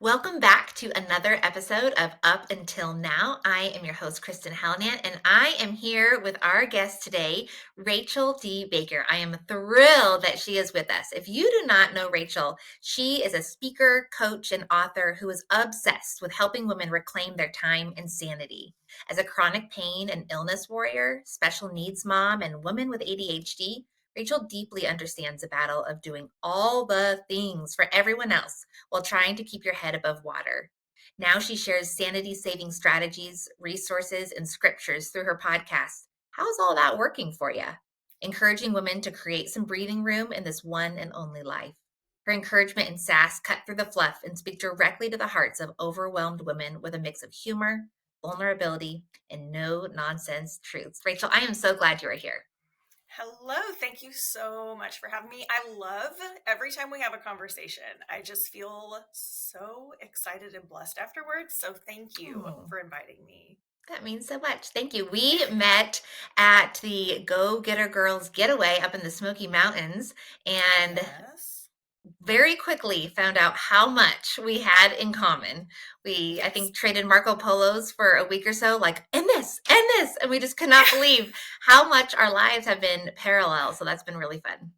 Welcome back to another episode of Up Until Now. I am your host, Kristen Hallinan, and I am here with our guest today, Rachel D. Baker. I am thrilled that she is with us. If you do not know Rachel, she is a speaker, coach, and author who is obsessed with helping women reclaim their time and sanity. As a chronic pain and illness warrior, special needs mom, and woman with ADHD, Rachel deeply understands the battle of doing all the things for everyone else while trying to keep your head above water. Now she shares sanity saving strategies, resources, and scriptures through her podcast. How's all that working for you? Encouraging women to create some breathing room in this one and only life. Her encouragement and sass cut through the fluff and speak directly to the hearts of overwhelmed women with a mix of humor, vulnerability, and no nonsense truths. Rachel, I am so glad you are here. Hello, thank you so much for having me. I love every time we have a conversation. I just feel so excited and blessed afterwards. So thank you Oh. for inviting me. That means so much. Thank you. We met at the Go Getter Girls Getaway up in the Smoky Mountains and Yes. very quickly found out how much we had in common. I Yes. think, traded Marco Polos for a week or so, like, and this. And we just could not believe how much our lives have been parallel. So that's been really fun.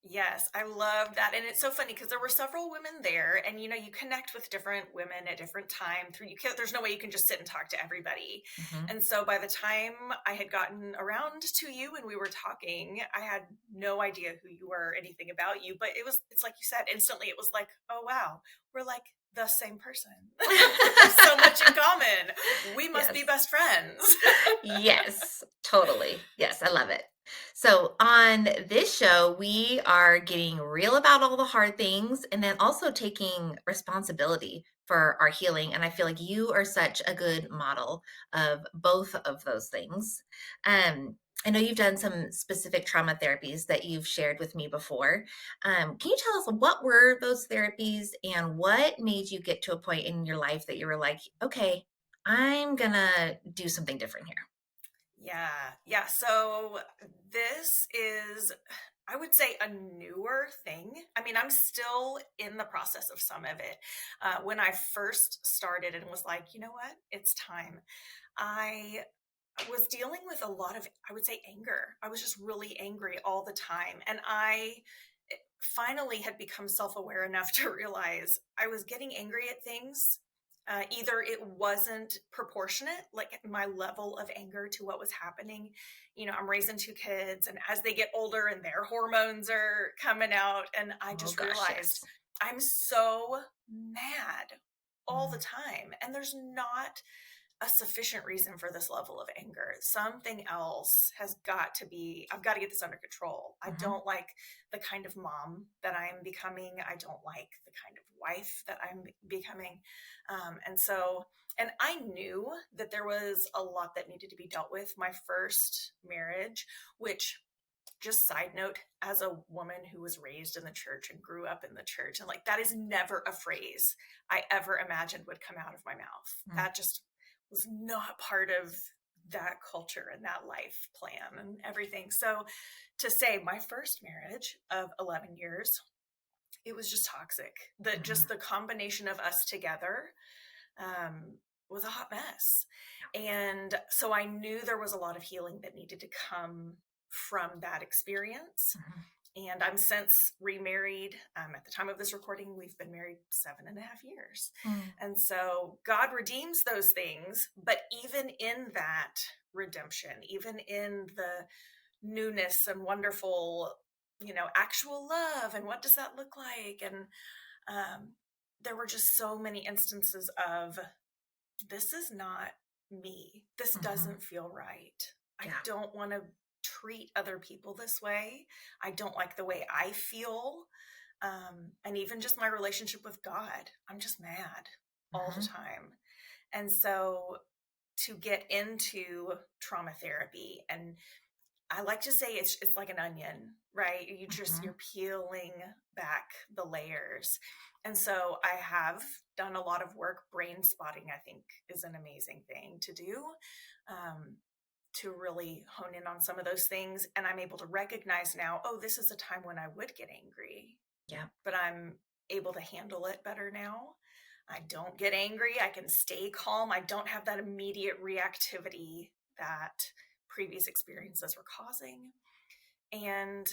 Yes, I love that. And it's so funny because there were several women there and you connect with different women at different time through there's no way you can just sit and talk to everybody. Mhm. And so by the time I had gotten around to you and we were talking, I had no idea who you were, anything about you, but it's like you said, instantly it was like, oh wow, we're like the same person. We have so much in common. We must be Yes. best friends. Yes, totally. Yes, I love it. So, on this show, we are getting real about all the hard things and then also taking responsibility for our healing. And I feel like you are such a good model of both of those things. Um, I know you've done some specific trauma therapies that you've shared with me before. Can you tell us what were those therapies and what made you get to a point in your life that you were like, okay, I'm gonna do something different here? Yeah, yeah. So this is, I would say, a newer thing. I mean, I'm still in the process of some of it. When I first started and was like, you know what, it's time. I was dealing with a lot of, I would say, anger. I was just really angry all the time. And I finally had become self aware enough to realize I was getting angry at things. Either it wasn't proportionate, like my level of anger to what was happening. I'm raising two kids, and as they get older and their hormones are coming out, and I Oh just gosh, realized yes. I'm so mad all the Mm, time. And there's not a sufficient reason for this level of anger. Something else has got to be, I've got to get this under control. I mhm, don't like the kind of mom that I'm becoming. I don't like the kind of wife that I'm becoming. And I knew that there was a lot that needed to be dealt with. My first marriage, which, just side note, as a woman who was raised in the church and grew up in the church, and like that is never a phrase I ever imagined would come out of my mouth. mm, That just was not part of that culture and that life plan and everything. So to say my first marriage of 11 years, it was just toxic. mhm. Just the combination of us together um, was a hot mess. And so I knew there was a lot of healing that needed to come from that experience. Mhm. And I'm since remarried. At the time of this recording, we've been married 7.5 years. Mm, And so God redeems those things. But even in that redemption, even in the newness and wonderful, actual love, and what does that look like? And um, there were just so many instances of this is not me. This mhm. doesn't feel right. I Yeah. don't want to treat other people this way. I don't like the way I feel. And even just my relationship with God, I'm just mad all the Mhm, time. And so to get into trauma therapy, and I like to say it's like an onion, right? mhm. You're peeling back the layers. And so I have done a lot of work. Brain spotting, I think, is an amazing thing to do, um, to really hone in on some of those things. And I'm able to recognize now, oh, this is a time when I would get angry, Yeah. but I'm able to handle it better now. I don't get angry. I can stay calm. I don't have that immediate reactivity that previous experiences were causing. And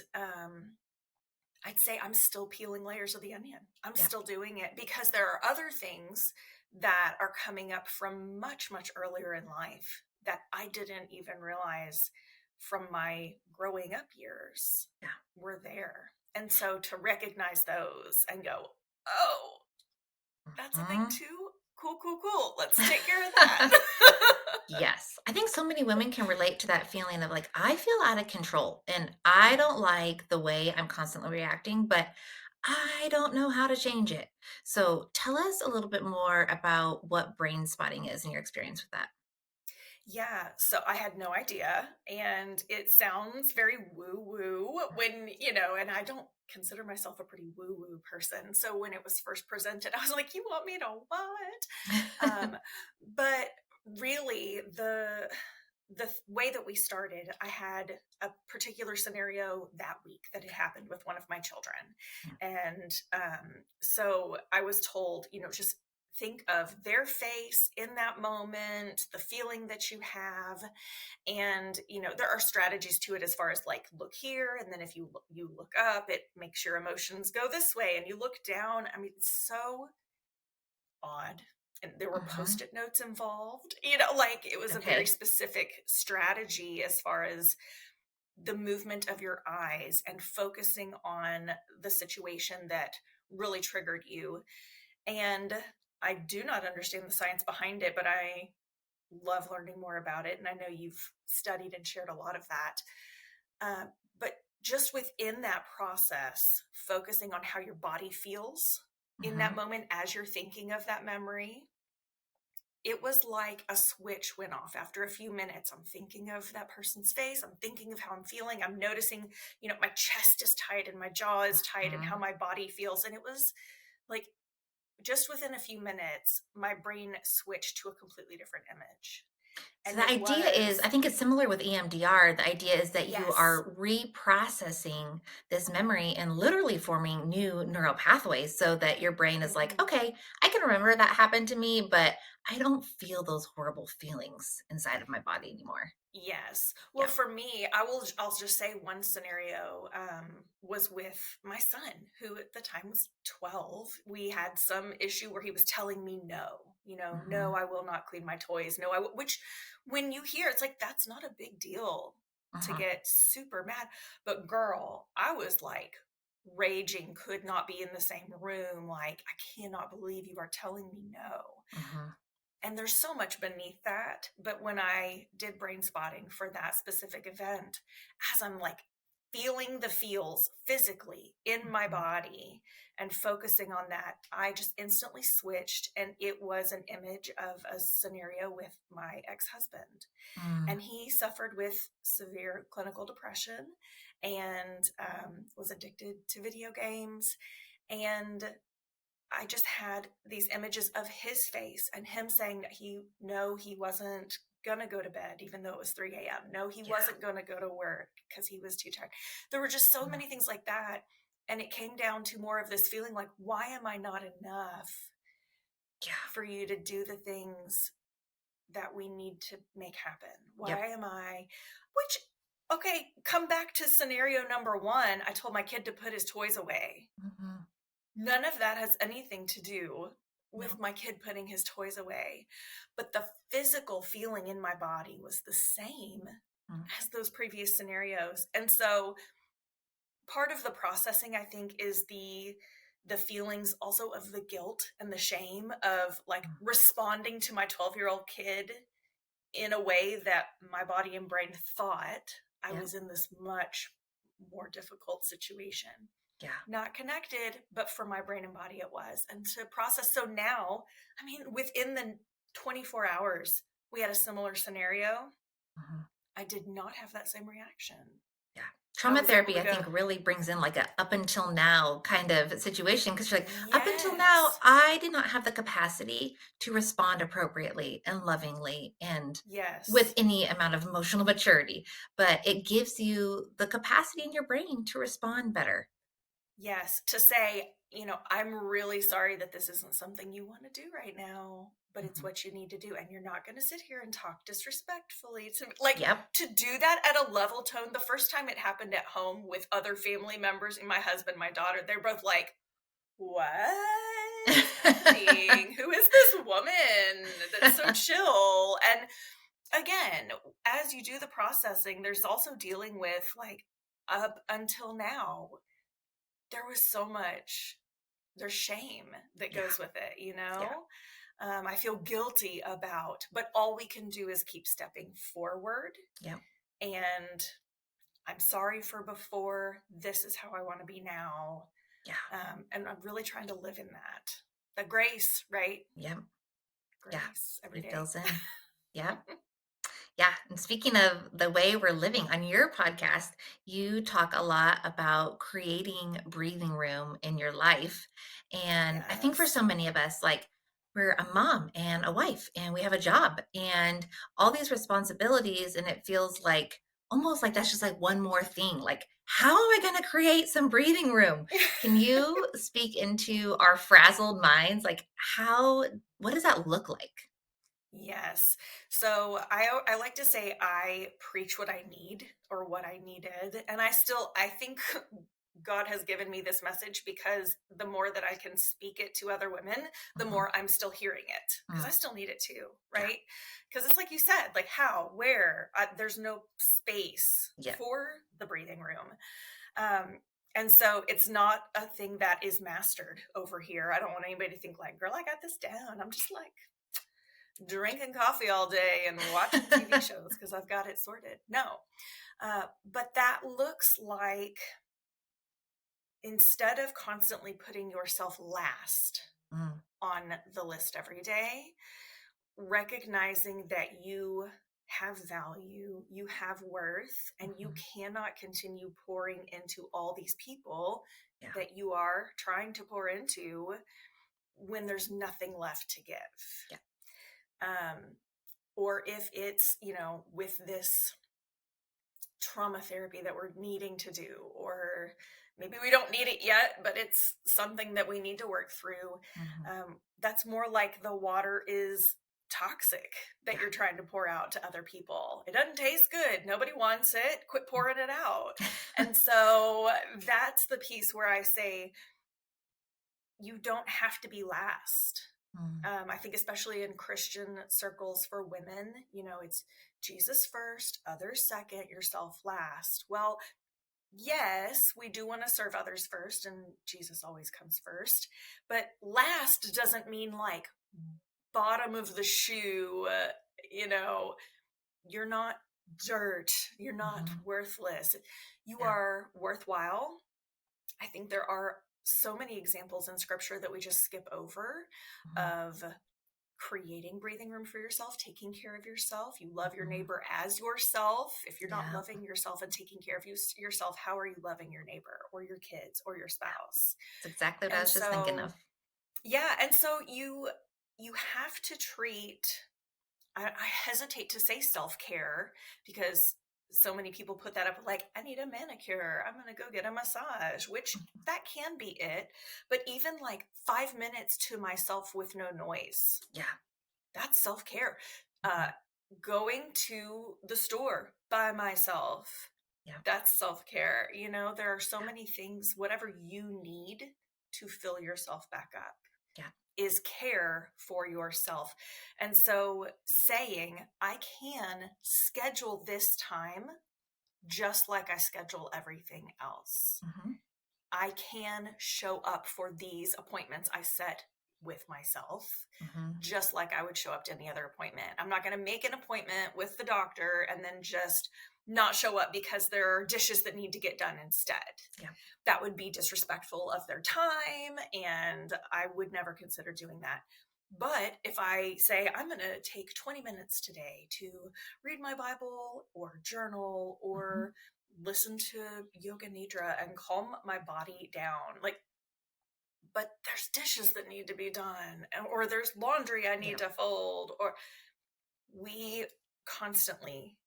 I'd say I'm still peeling layers of the onion. I'm Yeah. still doing it because there are other things that are coming up from much, much earlier in life that I didn't even realize from my growing up years Yeah. were there. And so to recognize those and go, oh, that's a thing Mhm. too? Cool, cool, cool. Let's take care of that. Yes. I think so many women can relate to that feeling of like, I feel out of control and I don't like the way I'm constantly reacting, but I don't know how to change it. So tell us a little bit more about what brain spotting is and your experience with that. Yeah, so I had no idea, and it sounds very woo-woo when, and I don't consider myself a pretty woo-woo person. So when it was first presented, I was like, "You want me to what?" Um, but really, the way that we started, I had a particular scenario that week that had happened with one of my children, and so I was told, just think of their face in that moment, the feeling that you have, and there are strategies to it as far as like look here, and then if you look up, it makes your emotions go this way, and you look down. I mean, it's so odd. And there were Mhm. post-it notes involved, like it was a very Okay. specific strategy as far as the movement of your eyes and focusing on the situation that really triggered you. And I do not understand the science behind it, but I love learning more about it. And I know you've studied and shared a lot of that. Uh, but just within that process, focusing on how your body feels in that Mhm. moment as you're thinking of that memory, it was like a switch went off after a few minutes. I'm thinking of that person's face. I'm thinking of how I'm feeling. I'm noticing, my chest is tight and my jaw is tight and how Mhm. my body feels. And it was like just within a few minutes, my brain switched to a completely different image. So And the it idea is, I was, think it's similar with EMDR. The idea is that you yes. are reprocessing this memory and literally forming new neural pathways so that your brain is like, Mhm. okay, I can remember that happened to me, but I don't feel those horrible feelings inside of my body anymore. Yes. Well, Yeah. for me, I'll just say one scenario was with my son, who at the time was 12. We had some issue where he was telling me no, no, Hmm. I will not clean my toys. No, which when you hear, it's like, that's not a big deal to Hmm. get super mad. But girl, I was like raging, could not be in the same room. Like, I cannot believe you are telling me no. Hmm. And there's so much beneath that. But when I did brain spotting for that specific event, as I'm like feeling the feels physically in my Hmm. body and focusing on that, I just instantly switched. And it was an image of a scenario with my ex husband. Mm. And he suffered with severe clinical depression and was addicted to video games. And I just had these images of his face and him saying that he wasn't gonna go to bed, even though it was 3 a.m. No, he Yeah. wasn't gonna go to work because he was too tired. There were just so Mm. many things like that. And it came down to more of this feeling like, why am I not enough Yeah. for you to do the things that we need to make happen? Why Yep. am I, which, okay, come back to scenario number one. I told my kid to put his toys away. Hmm. None of that has anything to do with No. my kid putting his toys away. But the physical feeling in my body was the same Mm. as those previous scenarios. And so part of the processing, I think, is the feelings also of the guilt and the shame of like Mm. responding to my 12-year-old kid in a way that my body and brain thought I Yeah. was in this much more difficult situation. Yeah. Not connected, but for my brain and body it was. And to process, so now, I mean, within the 24 hours, we had a similar scenario. Mhm. I did not have that same reaction. Yeah. I Trauma was able therapy, to I think, go, really brings in like a up until now kind of situation because you're like, up until now, yes, I did not have the capacity to respond appropriately and lovingly and with yes, any amount of emotional maturity. But it gives you the capacity in your brain to respond better. yes, to say, I'm really sorry that this isn't something you want to do right now, but it's Mhm. what you need to do. And you're not going to sit here and talk disrespectfully to like Yep. to do that at a level tone. The first time it happened at home with other family members, and my husband, my daughter, they're both like, what is happening? Who is this woman that's so chill? And again, as you do the processing, there's also dealing with like up until now, there was so much there's shame that Yeah. goes with it, Yeah. I feel guilty about, but all we can do is keep stepping forward. Yeah. And I'm sorry for before. This is how I want to be now. Yeah. And I'm really trying to live in that. The grace, right? Yep. Yeah. Grace every He day. fills in. Yep. Yeah, and speaking of the way we're living, on your podcast, you talk a lot about creating breathing room in your life. And I think for Yes. so many of us, like we're a mom and a wife, and we have a job and all these responsibilities, and it feels like almost like that's just like one more thing. Like, how am I going to create some breathing room? Can you speak into our frazzled minds? Like, what does that look like? Yes. So I like to say I preach what I need or what I needed. And I think God has given me this message because the more that I can speak it to other women, the Hmm. more I'm still hearing it because I still need it too, Yeah. right? Because it's like you said, like how, where, there's no space Yeah. for the breathing room. Um, and so it's not a thing that is mastered over here. I don't want anybody to think like, girl, I got this down. I'm just like, drinking coffee all day and watching TV shows because I've got it sorted. No. But that looks like instead of constantly putting yourself last Mm, on the list every day, recognizing that you have value, you have worth, and you mhm. cannot continue pouring into all these people Yeah. that you are trying to pour into when there's nothing left to give. Yeah. Um, or if it's, with this trauma therapy that we're needing to do, or maybe we don't need it yet, but it's something that we need to work through. Mhm. That's more like the water is toxic that Yeah. you're trying to pour out to other people. It doesn't taste good. Nobody wants it. Quit pouring it out. And so that's the piece where I say, you don't have to be last. Mm, I think, especially in Christian circles for women, it's Jesus first, others second, yourself last. Well, yes, we do want to serve others first, and Jesus always comes first. But last doesn't mean like bottom of the shoe, you're not dirt, you're not mhm, worthless. You yeah, are worthwhile. I think there are so many examples in scripture that we just skip over mhm, of creating breathing room for yourself, taking care of yourself. You love your mhm, neighbor as yourself. If you're not yeah, loving yourself and taking care of yourself, how are you loving your neighbor or your kids or your yeah. spouse? That's exactly what I And was just thinking so, of. yeah, and so you have to treat I hesitate to say self-care because so many people put that up like, I need a manicure, I'm going to go get a massage, which that can be it. But even like 5 minutes to myself with no noise, Yeah. that's self-care. Uh, Mhm, going to the store by myself, yeah, that's self-care. There are so yeah, many things, whatever you need to fill yourself back up yeah. is care for yourself. And so saying, I can schedule this time just like I schedule everything else. Mhm, I can show up for these appointments I set with myself mhm, just like I would show up to any other appointment. I'm not going to make an appointment with the doctor and then just not show up because there are dishes that need to get done instead. yeah. That would be disrespectful of their time, and I would never consider doing that. But if I say, I'm going to take 20 minutes today to read my Bible or journal Mhm, or listen to yoga nidra and calm my body down, like, but there's dishes that need to be done, or there's laundry I need yeah, to fold, or we constantly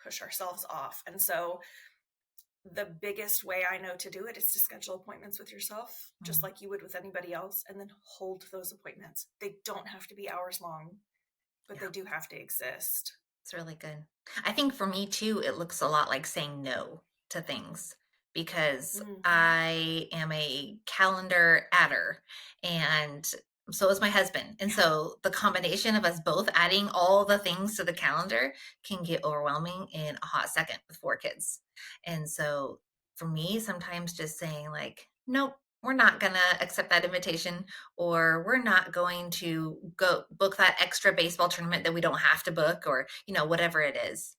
push ourselves off. And so the biggest way I know to do it is to schedule appointments with yourself, just Mm, like you would with anybody else, and then hold those appointments. They don't have to be hours long, but yeah. they do have to exist. It's really good. I think for me too, it looks a lot like saying no to things because Hmm. I am a calendar adder and so is my husband. And Yeah. so the combination of us both adding all the things to the calendar can get overwhelming in a hot second with 4 kids. And so for me, sometimes just saying like, nope, we're not going to accept that invitation, or we're not going to go book that extra baseball tournament that we don't have to book, or whatever it is.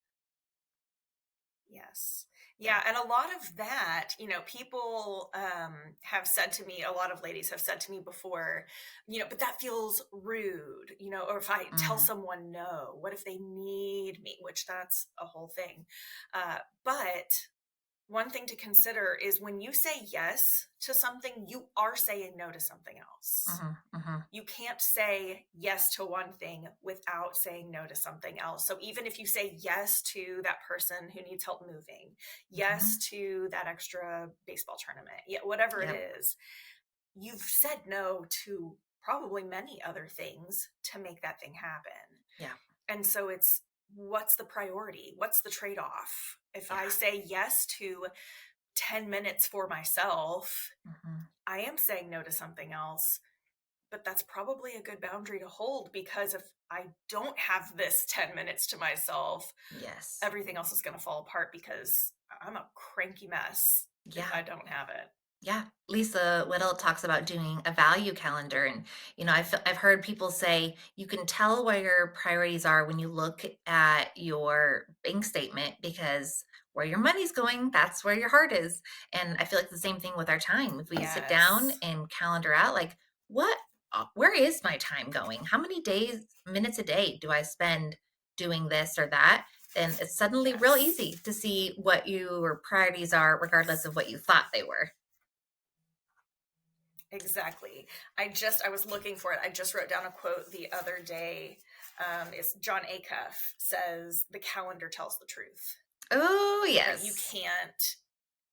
Yes. Yeah. Yeah. And a lot of that, people have said to me, a lot of ladies have said to me before, but that feels rude, or if I tell Mm, someone no, what if they need me, which that's a whole thing. But one thing to consider is when you say yes to something, you are saying no to something else. mhm, mhm, You can't say yes to one thing without saying no to something else. So even if you say yes to that person who needs help moving, yes mhm. to that extra baseball tournament, yeah, whatever it Yep. is, you've said no to probably many other things to make that thing happen. Yeah. And so it's what's the priority? What's the trade off? If I Yeah. say yes to 10 minutes for myself, Mhm. I am saying no to something else, but that's probably a good boundary to hold because if I don't have this 10 minutes to myself, Yes. everything else is going to fall apart because I'm a cranky mess if Yeah. I don't have it. Yeah, Lisa Whittle talks about doing a value calendar, and I've heard people say you can tell where your priorities are when you look at your bank statement, because where your money's going, that's where your heart is. And I feel like the same thing with our time. If we sit down Yes. and calendar out, like, where is my time going? How many minutes a day do I spend doing this or that? Then it's suddenly real Yes. easy to see what your priorities are, regardless of what you thought they were. Exactly. I was looking for it. I just wrote down a quote the other day. It's John Acuff says, the calendar tells the truth, Oh, that yes.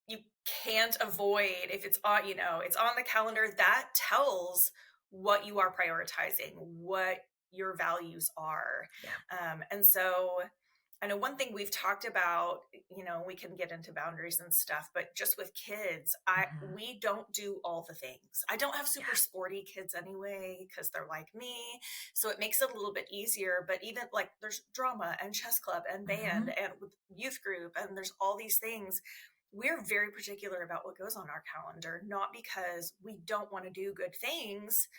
you can't avoid if it's on, it's on the calendar that tells what you are prioritizing, what your values are. Yeah. And so I know one thing we've talked about, we can get into boundaries and stuff, but just with kids, Mhm. we don't do all the things. I don't have super Yeah. sporty kids anyway because they're like me, so it makes it a little bit easier. But even like there's drama and chess club and band Mhm. and with youth group, and there's all these things. We're very particular about what goes on our calendar, not because we don't want to do good things,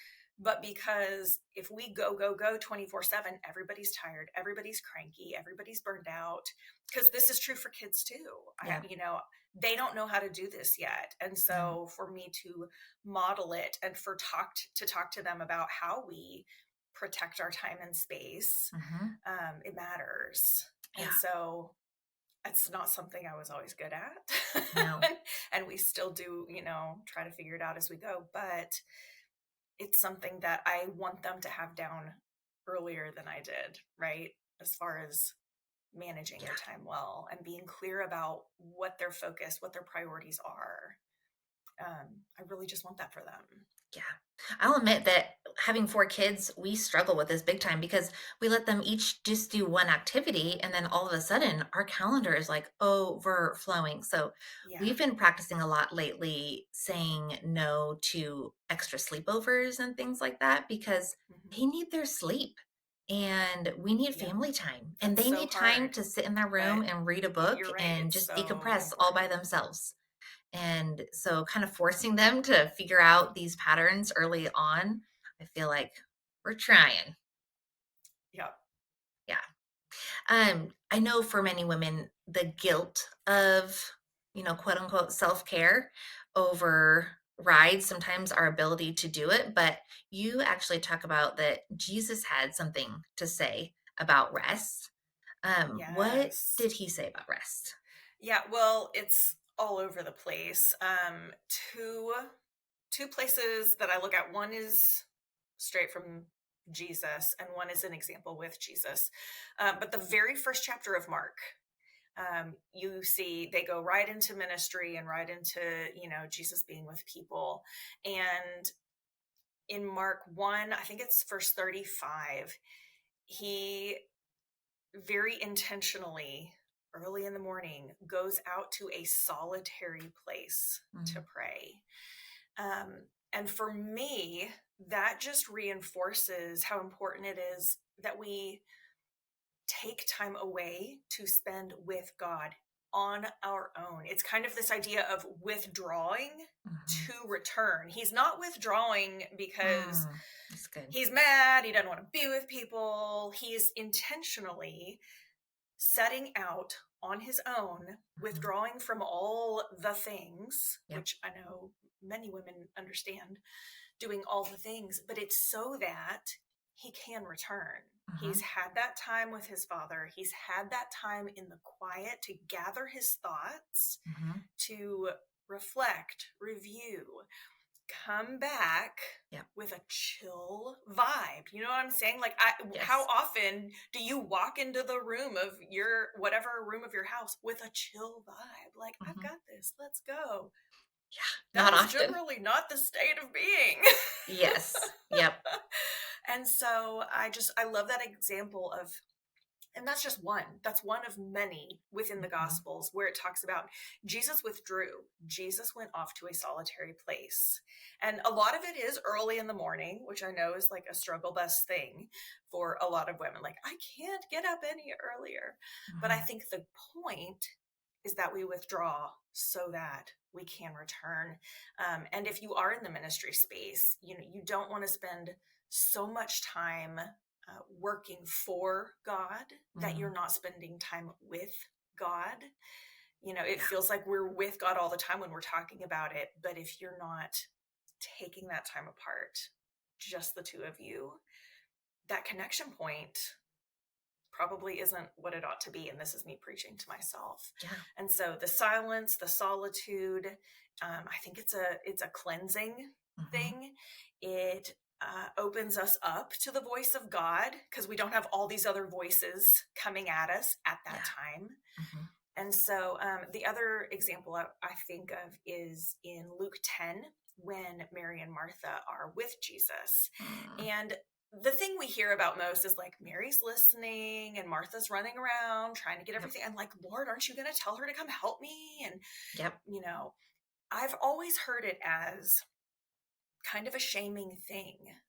but because if we go 24/7, everybody's tired, everybody's cranky, everybody's burned out. Because this is true for kids too. Yeah. They don't know how to do this yet. And No. so for me to model it and to talk to them about how we protect our time and space, Mhm. it matters. And Yeah. so it's not something I was always good at. No. And we still do, try to figure it out as we go. But it's something that I want them to have down earlier than I did, right? As far as managing Yeah. their time well and being clear about what their focus, what their priorities are. I really just want that for them. Yeah. I'll admit that having 4 kids, we struggle with this big time because we let them each just do one activity, and then all of a sudden our calendar is like overflowing. So Yeah. we've been practicing a lot lately saying no to extra sleepovers and things like that, because Hmm. they need their sleep and we need Yep. family time, and That's they so need time hard. to sit in their room But and read a book you're right. and It's just so decompress all by important. themselves. And so kind of forcing them to figure out these patterns early on, I feel like we're trying. Yep. Yeah. I know for many women, the guilt of, quote unquote self-care overrides sometimes our ability to do it. But you actually talk about that Jesus had something to say about rest. What Yes. did he say about rest? Yeah. Well, it's all over the place. Two two places that I look at. One is straight from Jesus, and one is an example with Jesus. But the very first chapter of Mark, You see they go right into ministry and right into, Jesus being with people. And in Mark 1, I think it's verse 35, he very intentionally, early in the morning, goes out to a solitary place to Mm. pray. And for me, that just reinforces how important it is that we take time away to spend with God on our own. It's kind of this idea of withdrawing Mhm. to return. He's not withdrawing because Mm. That's good. he's mad, he doesn't want to be with people. He's intentionally setting out on his own, Mhm. withdrawing from all the things, Yep. which I know many women understand, doing all the things, but it's so that he can return. He's Mhm. had that time with his father. He's had that time in the quiet to gather his thoughts, Mhm. to reflect, review, come back Yep. with a chill vibe. You know what I'm saying? Like, how Yes. often do you walk into the room of your whatever room of your house with a chill vibe? Like, I've Mhm. got this. Let's go. Yeah. That Not is often. generally not the state of being. Yes. Yep. And so I love that example of, and that's just one. That's one of many within the Mhm. Gospels where it talks about Jesus withdrew. Jesus went off to a solitary place. And a lot of it is early in the morning, which I know is like a struggle bus thing for a lot of women. Like, I can't get up any earlier. But I Mhm. think the point is that we withdraw so that we can return. And if you are in the ministry space, you don't want to spend so much time working for God that you're Mm. not spending time with God. It Yeah. feels like we're with God all the time when we're talking about it, but if you're not taking that time apart, just the two of you, that connection point probably isn't what it ought to be. And this is me preaching to myself. Yeah. And so the silence, the solitude, I think it's a cleansing Mhm. thing. It opens us up to the voice of God because we don't have all these other voices coming at us at that Yeah. time. Mhm. And so the other example I think of is in Luke 10 when Mary and Martha are with Jesus. Mm. And the thing we hear about most is like Mary's listening and Martha's running around trying to get Yep. everything. I'm like, Lord, aren't you going to tell her to come help me? And, Yep. you know, I've always heard it as kind of a shaming thing.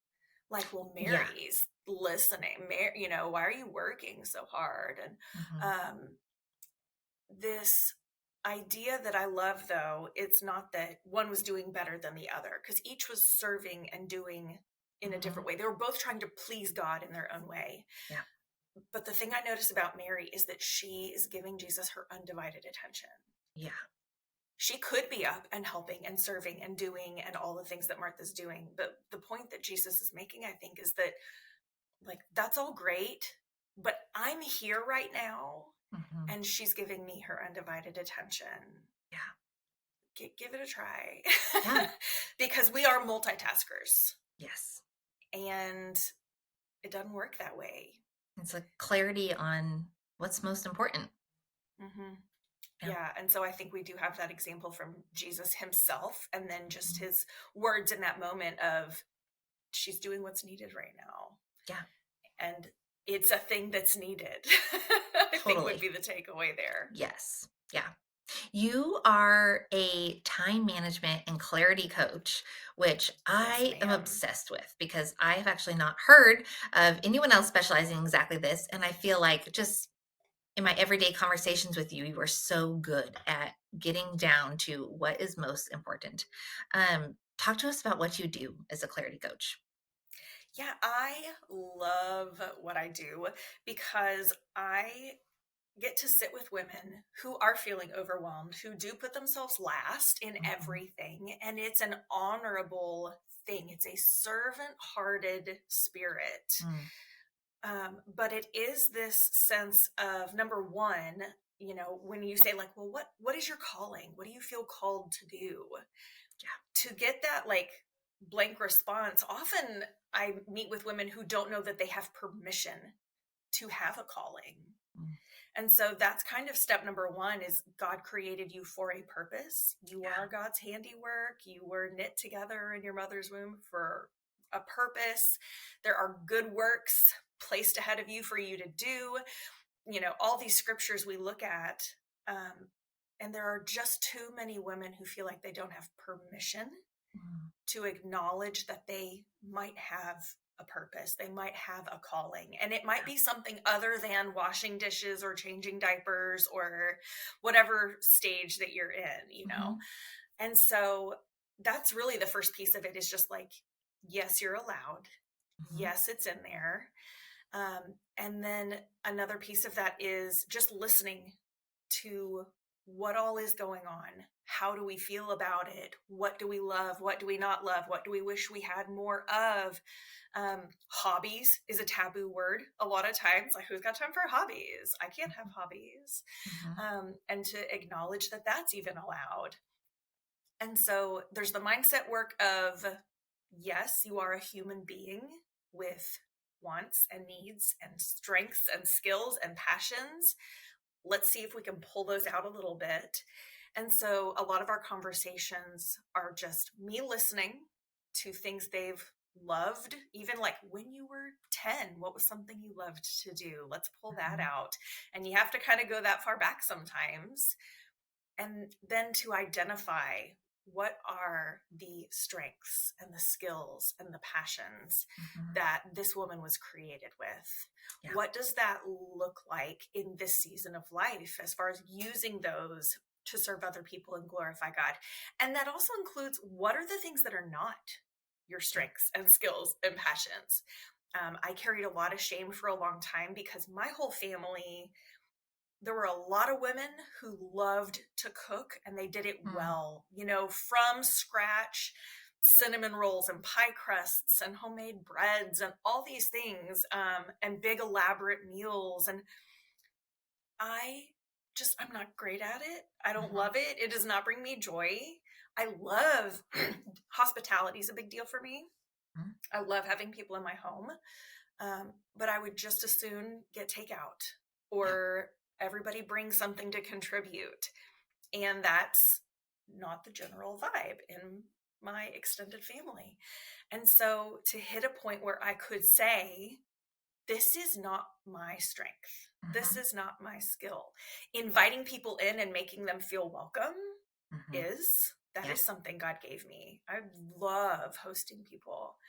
Like, well, Yeah. Mary's listening. Why are you working so hard? And Mhm. um, this idea that I love, though, it's not that one was doing better than the other because each was serving and doing in a different Mhm. way. They were both trying to please God in their own way. Yeah. But the thing I notice about Mary is that she is giving Jesus her undivided attention. Yeah. She could be up and helping and serving and doing and all the things that Martha's doing. But the point that Jesus is making, I think, is that, like, that's all great, but I'm here right now Mhm. and she's giving me her undivided attention. Yeah. Give it a try. Yeah. Because we are multitaskers Yes. and it doesn't work that way. It's a clarity on what's most important. Hmm. Yeah. Yeah. And so I think we do have that example from Jesus himself, and then just Mhm. his words in that moment of, she's doing what's needed right now. Yeah. And it's a thing that's needed. I think would Totally. be the takeaway there. Yes. Yeah. You are a time management and clarity coach, which Yes, I am ma'am. obsessed with because I have actually not heard of anyone else specializing in exactly this. And I feel like just in my everyday conversations with you, you are so good at getting down to what is most important. Talk to us about what you do as a clarity coach. Yeah, I love what I do because I get to sit with women who are feeling overwhelmed, who do put themselves last in Mhm. everything. And it's an honorable thing, it's a servant hearted spirit. Mm. But it is this sense of, number one, when you say, like, well, what is your calling? What do you feel called to do? Yeah. To get that, like, blank response, often I meet with women who don't know that they have permission to have a calling. Mm. And so that's kind of step number one is God created you for a purpose. You Yeah. are God's handiwork. You were knit together in your mother's womb for a purpose. There are good works placed ahead of you for you to do. All these scriptures we look at, um, and there are just too many women who feel like they don't have permission Mm. to acknowledge that they might have a purpose, they might have a calling, and it might Yeah. be something other than washing dishes or changing diapers or whatever stage that you're in. Mhm. And so that's really the first piece of it is just like, yes, you're allowed. Mhm. Yes, it's in there. And then another piece of that is just listening to what all is going on. How do we feel about it? What do we love? What do we not love? What do we wish we had more of? Hobbies is a taboo word a lot of times. Like, who's got time for hobbies? I can't have Mhm. hobbies. Mhm. And to acknowledge that that's even allowed. And so there's the mindset work of, yes, you are a human being with wants and needs and strengths and skills and passions. Let's see if we can pull those out a little bit. And so a lot of our conversations are just me listening to things they've loved, even like when you were 10, what was something you loved to do? Let's pull that Mhm. out. And you have to kind of go that far back sometimes. And then to identify what are the strengths and the skills and the passions Mhm. that this woman was created with. Yeah. What does that look like in this season of life as far as using those to serve other people and glorify God? And that also includes what are the things that are not your Yeah. strengths and skills and passions. I carried a lot of shame for a long time because my whole family, there were a lot of women who loved to cook and they did it Mm. well, from scratch, cinnamon rolls and pie crusts and homemade breads and all these things, and big elaborate meals. And I I'm not great at it. I don't Mhm. love it. It does not bring me joy. I love hospitality is a big deal for me. Mhm. I love having people in my home. But I would just as soon get takeout Yeah. or everybody bring something to contribute. And that's not the general vibe in my extended family. And so to hit a point where I could say, this is not my strength. This Mhm. is not my skill. Inviting people in and making them feel welcome Mhm. is that Yeah. is something God gave me. I love hosting people.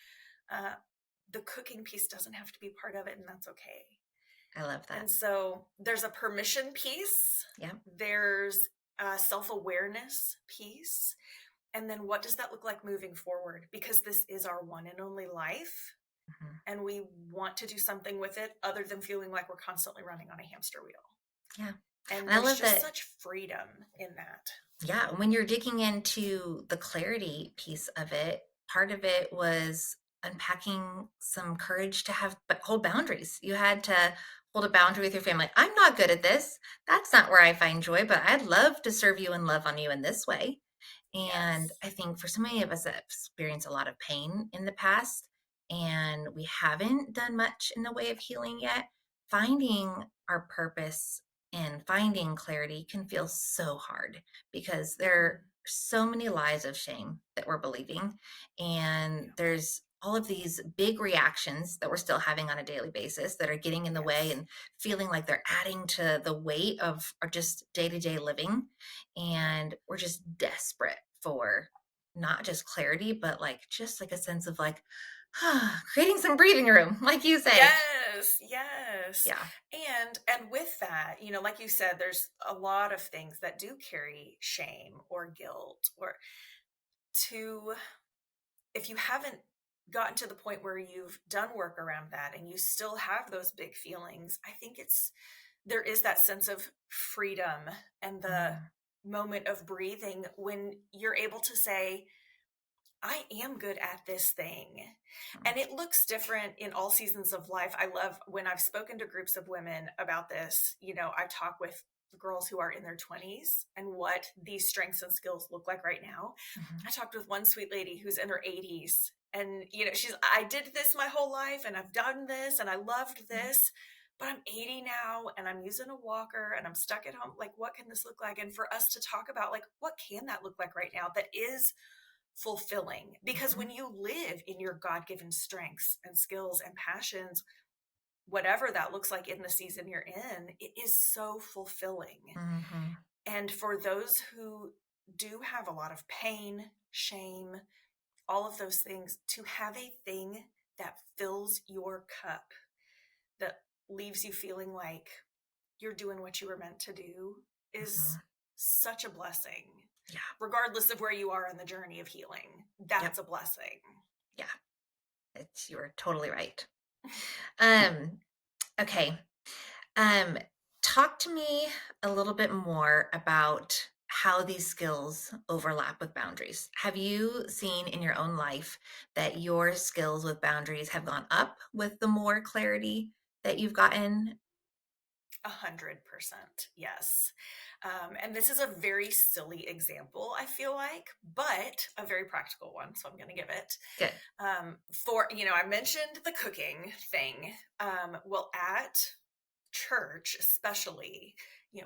Uh, the cooking piece doesn't have to be part of it, and that's okay. I love And that. so there's a permission piece, Yeah. there's a self-awareness piece, and then what does that look like moving forward? Because this is our one and only life, Mhm. and we want to do something with it other than feeling like we're constantly running on a hamster wheel. Yeah. And And I there's love just that. such freedom in that. Yeah, when you're digging into the clarity piece of it, part of it was unpacking some courage to have hold boundaries. You had to hold a boundary with your family. I'm not good at this. That's not where I find joy, but I'd love to serve you and love on you in this way. And Yes. I think for so many of us that have experienced a lot of pain in the past and we haven't done much in the way of healing yet, finding our purpose and finding clarity can feel so hard because there are Hmm. so many lies of shame that we're believing. And Yeah. there's all of these big reactions that we're still having on a daily basis that are getting in the way Yes. and feeling like they're adding to the weight of our just day to day living. Yep. And we're just desperate for not just clarity, but like just like a sense of like creating some breathing room, like you say. Yes, yes. Yeah. And with that, like you said, there's a lot of things that do carry shame or guilt or to if you haven't gotten to the point where you've done work around that and you still have those big feelings, I think there is that sense of freedom and the Mm, moment of breathing when you're able to say, I am good at this thing. mm, And it looks different in all seasons of life. I love when I've spoken to groups of women about this. I talk with girls who are in their 20s and what these strengths and skills look like right now. mhm, I talked with one sweet lady who's in her 80s and I did this my whole life and I've done this and I loved yeah, this, but I'm 80 now and I'm using a walker and I'm stuck at home. Like, what can this look like? And for us to talk about, like, what can that look like right now that is fulfilling? Because when Mhm. you live in your God-given strengths and skills and passions, whatever that looks like in the season you're in, it is so fulfilling. Mhm. And for those who do have a lot of pain, shame, all of those things, to have a thing that fills your cup, that leaves you feeling like you're doing what you were meant to do, is Mhm. such a blessing. Yeah. Regardless of where you are in the journey of healing, Yep. that's a blessing. Yeah. You're totally right. Um, okay. Um, Talk to me a little bit more about how these skills overlap with boundaries. Have you seen in your own life that your skills with boundaries have gone up with the more clarity that you've gotten? 100%. Yes. And this is a very silly example, I feel like, but a very practical one. So I'm going to give it. Good. I mentioned the cooking thing. Well, at church, especially,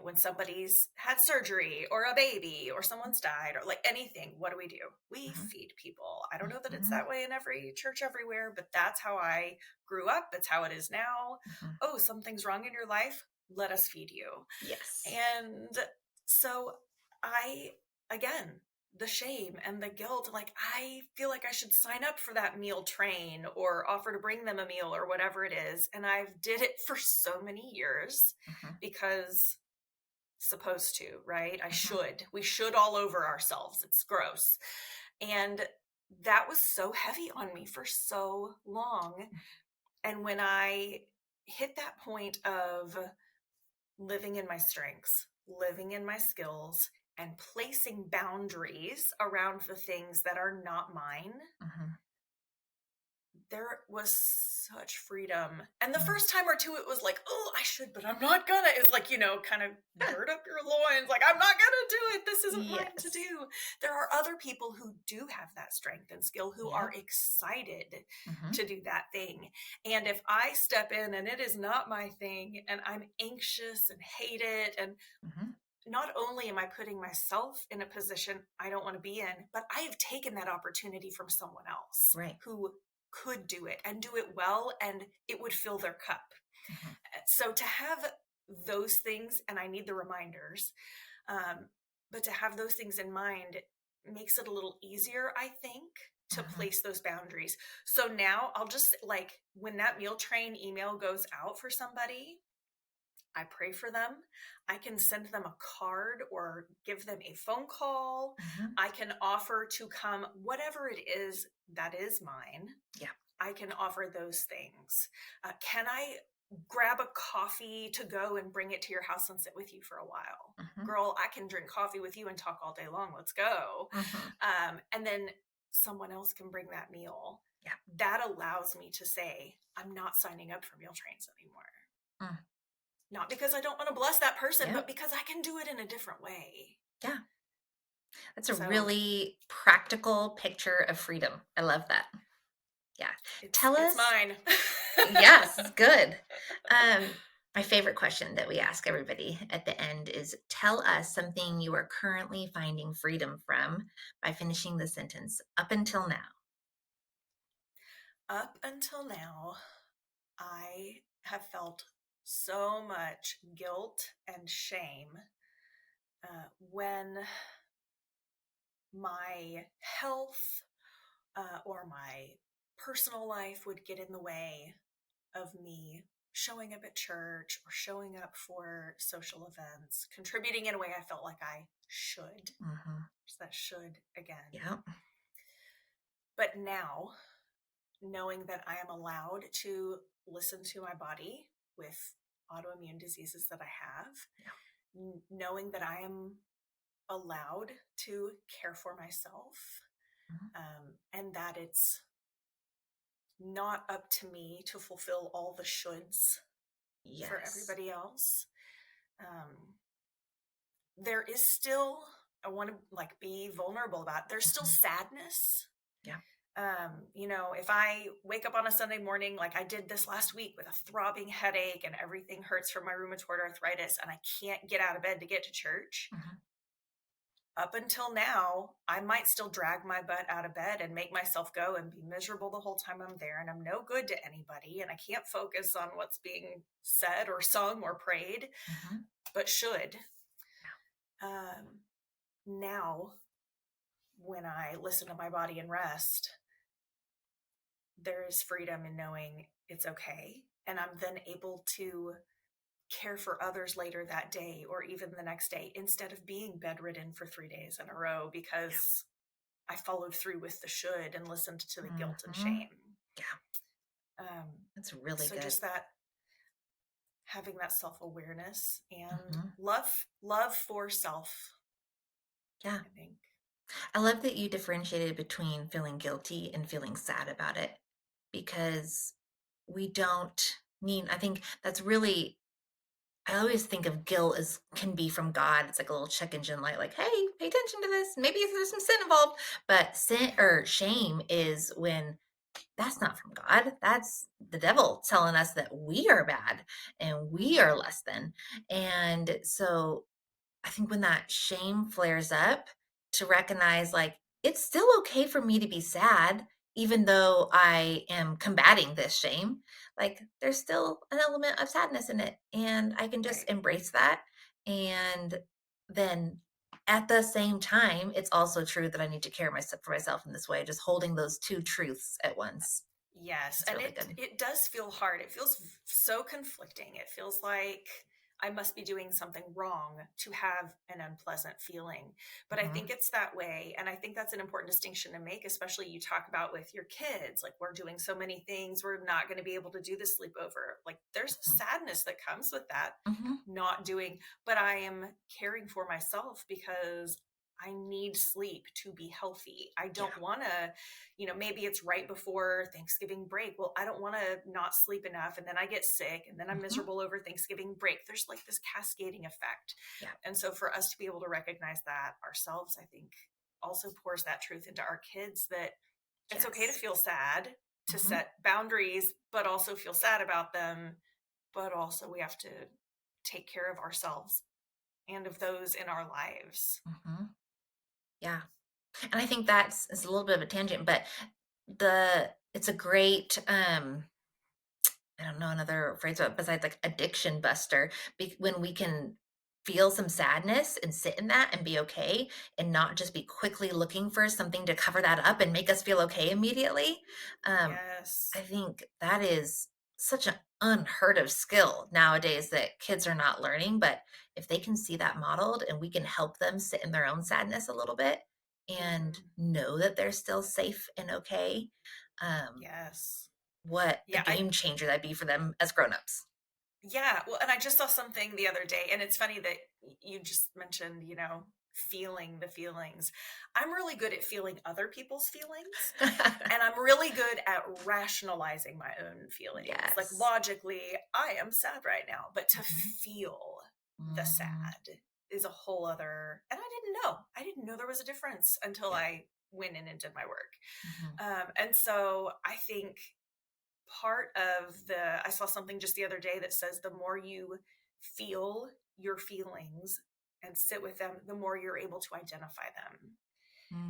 when somebody's had surgery or a baby or someone's died or like anything, what do? We Mhm. feed people. I don't know that it's Mhm. that way in every church everywhere, but that's how I grew up. It's how it is now. Mhm. Oh, something's wrong in your life. Let us feed you. Yes. And so I, again, the shame and the guilt, like I feel like I should sign up for that meal train or offer to bring them a meal or whatever it is. And I've did it for so many years Mhm. because supposed to, right? Mhm. We should all over ourselves. It's gross. And that was so heavy on me for so long. And when I hit that point of living in my strengths, living in my skills, and placing boundaries around the things that are not mine, Mhm. there was such freedom. And the Mhm. first time or two, it was like, oh, I should, but I'm not gonna. It's like, kind of Yeah. gird up your loins, like, I'm not gonna do it. This isn't mine to Yes. do. There are other people who do have that strength and skill who are Yep. excited Mhm. to do that thing. And if I step in and it is not my thing and I'm anxious and hate it, and Mhm. not only am I putting myself in a position I don't want to be in, but I have taken that opportunity from someone else Right. who could do it and do it well, and it would fill their cup. Mhm. So to have those things, and I need the reminders, um, but to have those things in mind makes it a little easier, I think, to Mhm. place those boundaries. So now I'll just, like, when that meal train email goes out for somebody, I pray for them. I can send them a card or give them a phone call. Mhm. I can offer to come, whatever it is that is mine. Yeah. I can offer those things. Can I grab a coffee to go and bring it to your house and sit with you for a while? Mhm. Girl, I can drink coffee with you and talk all day long. Let's go. Mhm. And then someone else can bring that meal. Yeah. That allows me to say, I'm not signing up for meal trains anymore. Mm. Not because I don't want to bless that person, Yeah. but because I can do it in a different way. Yeah. That's a So really practical picture of freedom. I love that. Yeah. it's Tell it's us. mine. Yes, good. Um, my favorite question that we ask everybody at the end is tell us something you are currently finding freedom from by finishing the sentence up until now. Up until now, I have felt so much guilt and shame when my health or my personal life would get in the way of me showing up at church or showing up for social events, contributing in a way I felt like I should. Hmm. There's that should again. Yeah. But now, knowing that I am allowed to listen to my body with autoimmune diseases that I have, Yeah. knowing that I am allowed to care for myself, Mhm. and that it's not up to me to fulfill all the shoulds for Yes. everybody else. Um, there is still, I want to like be vulnerable about it. There's still Hmm. sadness Yeah. If I wake up on a Sunday morning, like I did this last week with a throbbing headache and everything hurts from my rheumatoid arthritis and I can't get out of bed to get to church, Mhm. up until now, I might still drag my butt out of bed and make myself go and be miserable the whole time I'm there. And I'm no good to anybody. And I can't focus on what's being said or sung or prayed, Mhm. but should. Um, Now, when I listen to my body and rest, there is freedom in knowing it's okay. And I'm then able to care for others later that day or even the next day instead of being bedridden for 3 days in a row Yeah. because I followed through with the should and listened to the guilt and Mhm. shame. Yeah. That's really So good. just that having that self-awareness and Mhm. love for self, Yeah. I think. I love that you differentiated between feeling guilty and feeling sad about it because we don't mean, I think that's really, I always think of guilt as can be from God. It's like a little check engine light, like, hey, pay attention to this. Maybe if there's some sin involved. But sin or shame is when that's not from God. That's the devil telling us that we are bad and we are Mm-hmm. less than. And so I think when that shame flares up, to recognize like it's still okay for me to be sad, even though I am combating this shame. Like there's still an element of sadness in it, and I can just Right. embrace that. And then at the same time, it's also true that I need to care myself for myself in this way, just holding those two truths at once. Yes, It's and really it good. it does feel hard. It feels so conflicting. It feels like I must be doing something wrong to have an unpleasant feeling. But I think Hmm. it's that way, and I think that's an important distinction to make, especially you talk about with your kids. Like we're doing so many things, we're not going to be able to do the sleepover. Like there's a sadness that comes with that Hmm. not doing, but I am caring for myself because I need sleep to be healthy. I Yeah. don't want to, maybe it's right before Thanksgiving break. Well, I don't want to not sleep enough and then I get sick and then I'm Hmm. miserable over Thanksgiving break. There's like this cascading effect. Yeah. And so for us to be able to recognize that ourselves, I think also pours that truth into our kids that it's okay to Yes. feel sad, to Hmm. set boundaries, but also feel sad about them. But also we have to take care of ourselves and of those in our lives. Hmm. Yeah. And I think that's it's a little bit of a tangent, but it's a great I don't know another phrase besides like addiction buster when we can feel some sadness and sit in that and be okay and not just be quickly looking for something to cover that up and make us feel okay immediately. I Yes. think that is such an unheard of skill nowadays that kids are not learning. But if they can see that modeled and we can help them sit in their own sadness a little bit and Hmm. know that they're still safe and okay, um, Yes. what a Yeah, game changer that'd be for them as grown-ups. yeah, well, and I just saw something the other day, and it's funny that you just mentioned, feeling the feelings. I'm really good at feeling other people's feelings, and I'm really good at rationalizing my own feelings. Like Yes. logically, I am sad right now, but to Mhm, feel the mhm. sad is a whole other, and I didn't know. I didn't know there was a difference until Yeah. I went in and did my work. Mhm. And so I think part of I saw something just the other day that says the more you feel your feelings and sit with them, the more you're able to identify them.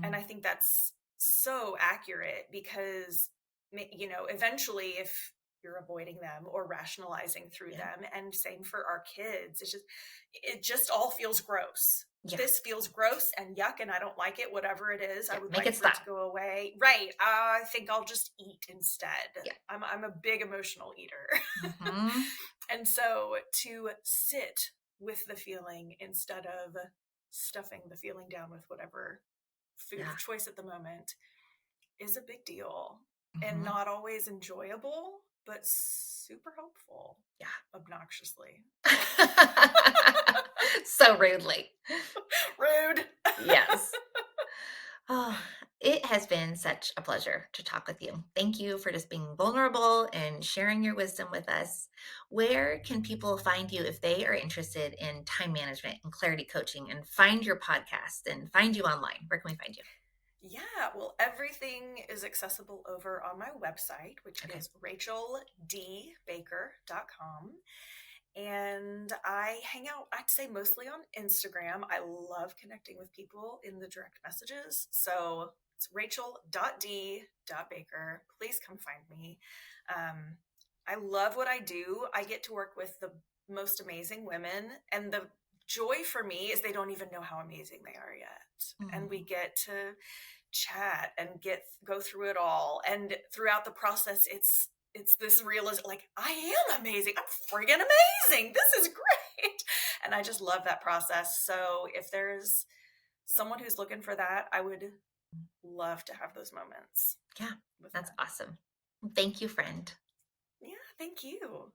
And I Mm. think that's so accurate because, eventually if you're avoiding them or rationalizing through Yeah. them, and same for our kids, it just all feels gross. Yeah. This feels gross and yuck and I don't like it, whatever it is. I Yeah. would Make like it for it stop. to go away. Right. I think I'll just eat instead. Yeah. I'm a big emotional eater. Mhm. And so to sit with the feeling instead of stuffing the feeling down with whatever food Yeah. of choice at the moment is a big deal and Mhm. not always enjoyable, but super helpful, Yeah. obnoxiously. So rudely. Rude. Yes. Oh, it has been such a pleasure to talk with you. Thank you for just being vulnerable and sharing your wisdom with us. Where can people find you if they are interested in time management and clarity coaching and find your podcast and find you online? Where can we find you? Yeah, well, everything is accessible over on my website, which Okay. is racheldbaker.com. And I hang out, I'd say mostly on Instagram. I love connecting with people in the direct messages. So it's rachel.d.baker. Please come find me. Um, I love what I do. I get to work with the most amazing women. And the joy for me is they don't even know how amazing they are yet. And we Mm, get to chat and go through it all. And throughout the process, it's this realization like I am amazing. I'm friggin' amazing. This is great. And I just love that process. So if there's someone who's looking for that, I would love to have those moments yeah, with that's them. awesome. Thank you, friend. Yeah, thank you.